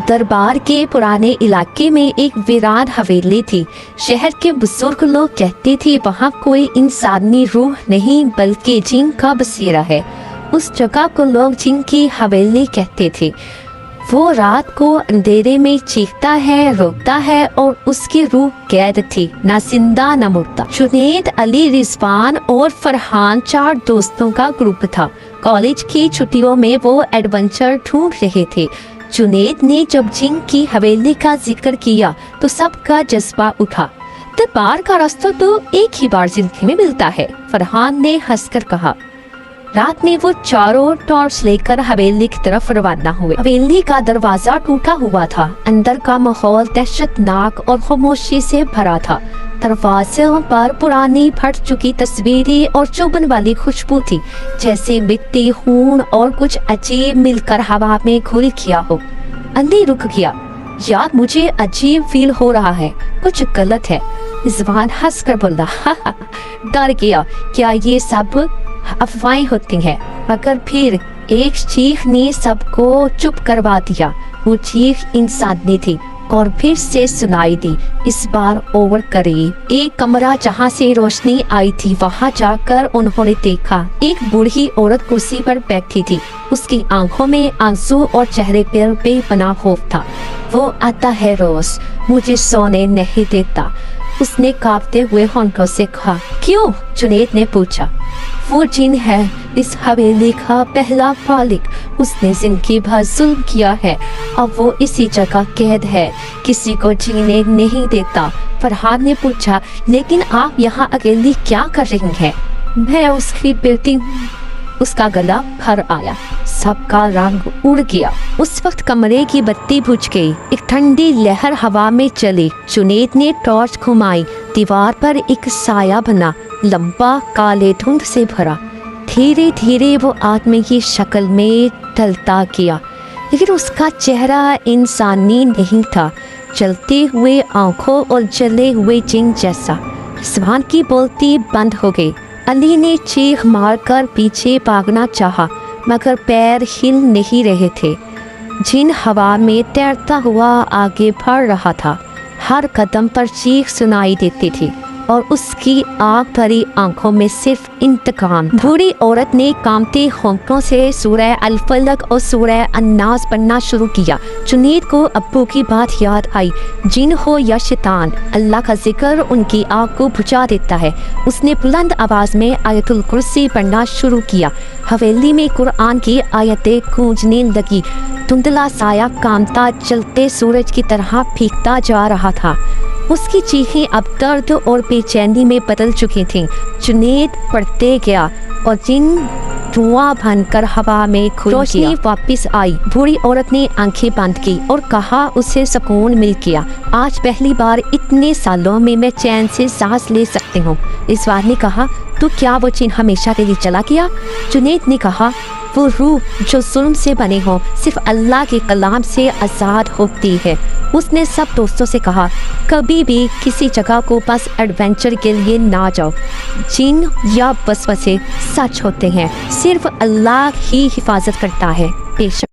दरबार के पुराने इलाके में एक वीरान हवेली थी। शहर के बुजुर्ग लोग कहते थे वहाँ कोई इंसानी रूह नहीं बल्कि जिन का बसेरा है। उस जगह को लोग जिन की हवेली कहते थे। वो रात को अंधेरे में चीखता है, रोकता है और उसकी रूह कैद थी, न जिंदा न मुर्दा। जुनैद, अली, रिजवान और फरहान 4 दोस्तों का ग्रुप था। कॉलेज की छुट्टियों में वो एडवेंचर ढूंढ रहे थे। जुनैद ने जब जिन की हवेली का जिक्र किया तो सबका जज्बा उठा। दरबार का रास्ता तो एक ही बार जिंदगी में मिलता है, फरहान ने हंसकर कहा। रात में वो चारों टॉर्च लेकर हवेली की तरफ रवाना हुए। हवेली का दरवाजा टूटा हुआ था। अंदर का माहौल दहशतनाक और खामोशी से भरा था। दरवाज़ों पर पुरानी फट चुकी तस्वीरें और चुभन वाली खुशबू थी, जैसे मिट्टी, खून और कुछ अजीब मिलकर हवा में घुल किया हो। अंधी रुक गया। यार, मुझे अजीब फील हो रहा है, कुछ गलत है। रिजवान हंसकर बोला, डर गया। क्या ये सब अफवाहें होती हैं? मगर फिर एक चीख ने सबको चुप करवा दिया। वो चीख इंसानी थी और फिर से सुनाई दी, इस बार ओवर करीब। एक कमरा जहाँ से रोशनी आई थी, वहाँ जाकर उन्होंने देखा एक बूढ़ी औरत कुर्सी पर बैठी थी। उसकी आंखों में आंसू और चेहरे पर बेपनाह खौफ था। वो आता है रोज, मुझे सोने नहीं देता, उसने कांपते हुए होंठों से कहा। क्यों? जुनैद ने पूछा। वो जिन है, इस हवेली का पहला मालिक। उसने जिंदगी भर जुल्म किया है, अब वो इसी जगह कैद है, किसी को जीने नहीं देता। फरहान ने पूछा, लेकिन आप यहाँ अकेली क्या कर रही हैं? मैं उसकी बेटी हूँ। उसका गला भर आया, सबका रंग उड़ गया। उस वक्त कमरे की बत्ती बुझ गई। एक ठंडी लहर हवा में चली। जुनैद ने टॉर्च घुमाई। दीवार पर एक साया बना, लंबा, काले धुंध से भरा। धीरे धीरे वो आदमी की शक्ल में ढलता गया, लेकिन उसका चेहरा इंसानी नहीं था, चलते हुए आंखों और जले हुए जिन जैसा। रिजवान की बोलती बंद हो गई। अली ने चीख मारकर पीछे भागना चाहा, मगर पैर हिल नहीं रहे थे। जिन हवा में तैरता हुआ आगे बढ़ रहा था। हर कदम पर चीख सुनाई देती थी और उसकी आग भरी आंखों में सिर्फ इंतकाम। बूढ़ी औरत ने कांपते होंठों से सूरह अल फलक और सूरह अन्नास पढ़ना शुरू किया। जुनैद को अब्बू की बात याद आई। जिन हो या शैतान, अल्लाह का जिक्र उनकी आग को बुझा देता है। उसने बुलंद आवाज में आयतुल कुर्सी पढ़ना शुरू किया। हवेली में कुरान की आयतें गूंजने लगी। धुंधला साया कांपता चलते सूरज की तरह फीकता जा रहा था। उसकी चीखें अब दर्द और बेचैनी में बदल चुकी थीं। जुनैद पढ़ते गया और जिन धुआं बनकर हवा में रोशनी वापस आई। बूढ़ी औरत ने आंखें बंद की और कहा, उसे सुकून मिल गया। आज पहली बार इतने सालों में मैं चैन से सांस ले सकती हूँ। रिजवान ने कहा, तो क्या वो चिन्ह हमेशा के लिए चला गया? जुनैद ने कहा, वो रूह जो जुल्म से बने हो सिर्फ अल्लाह के कलाम से आज़ाद होती है। उसने सब दोस्तों से कहा, कभी भी किसी जगह को बस एडवेंचर के लिए ना जाओ। जिन या वसवसे सच होते हैं, सिर्फ अल्लाह ही हिफाजत करता है। बेशक